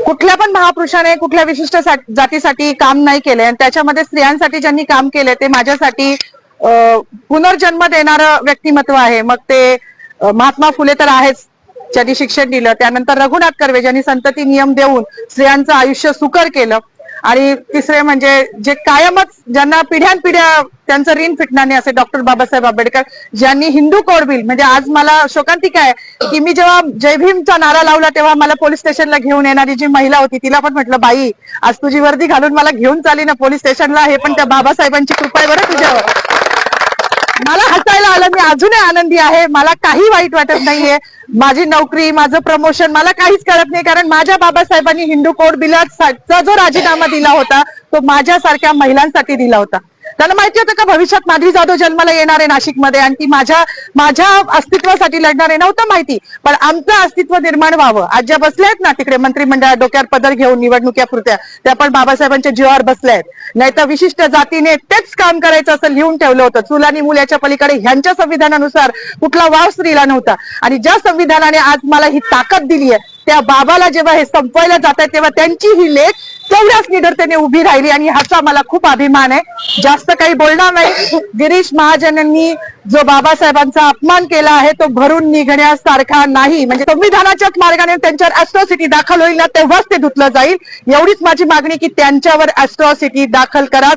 कुठल्या पण महापुरुषाने कुठल्या विशिष्ट जातीसाठी काम नाही केले आणि त्याच्यामध्ये स्त्रियांसाठी ज्यांनी काम केले ते माझ्यासाठी पुनर्जन्म देणारं व्यक्तिमत्व आहे. मग ते महात्मा फुले तर आहेच, ज्यांनी शिक्षण दिलं. त्यानंतर रघुनाथ कर्वे ज्यांनी संतती नियम देऊन स्त्रियांचं आयुष्य सुकर केलं. आणि तिसरे म्हणजे जे कायमच ज्यांना पिढ्यानपिढ्या त्यांचं ऋण फिटणार नाही असे डॉक्टर बाबासाहेब आंबेडकर, ज्यांनी हिंदू कोड बिल, म्हणजे आज मला शोकांतिका आहे की मी जेव्हा जय भीमचा नारा लावला तेव्हा मला पोलीस स्टेशनला घेऊन येणारी जी महिला होती तिला पण म्हटलं, बाई आज तुझी वर्दी घालून मला घेऊन चाली ना पोलीस स्टेशनला, हे पण त्या बाबासाहेबांची कृपा आहे बरं तुझ्यावर. मला हसायला आलं, मी अजूनही आनंदी आहे, मला काही वाईट वाटत नाहीये. माझी नोकरी, माझं प्रमोशन मला काहीच कळत नाही, कारण माझ्या बाबासाहेबांनी हिंदू कोड बिलाचा जो राजीनामा दिला होता तो माझ्यासारख्या महिलांसाठी दिला होता. त्यांना माहिती होतं का भविष्यात माधवी जाधव जन्माला येणार आहे नाशिकमध्ये आणि ती माझ्या अस्तित्वासाठी लढणार आहे, नव्हतं माहिती. पण आमचं अस्तित्व निर्माण व्हावं, आज ज्या बसल्या आहेत ना तिकडे मंत्रिमंडळात डोक्यावर पदर घेऊन निवडणुकीपुरत्या, त्या पण बाबासाहेबांच्या जीवावर बसल्या आहेत. नाही तर विशिष्ट जातीने तेच काम करायचं असं लिहून ठेवलं होतं. चूल आणि मूल याच्या पलीकडे ह्यांच्या संविधानानुसार कुठला वाव स्त्रीला नव्हता. आणि ज्या संविधानाने आज मला ही ताकद दिली आहे त्या बाबाला जेव्हा हे संपवायला जात आहे तेव्हा त्यांची ही लेख तेवढ्याच निडरतेने उभी राहिली आणि ह्याचा मला खूप अभिमान आहे. जास्त काही बोलणार नाही. गिरीश महाजनांनी जो बाबासाहेबांचा अपमान केला आहे तो भरून निघण्यासारखा नाही. म्हणजे संविधानाच्याच मार्गाने त्यांच्यावर अॅट्रॉसिटी दाखल होईल ना तेव्हाच ते धुतलं जाईल. एवढीच माझी मागणी की त्यांच्यावर अॅट्रॉसिटी दाखल करा.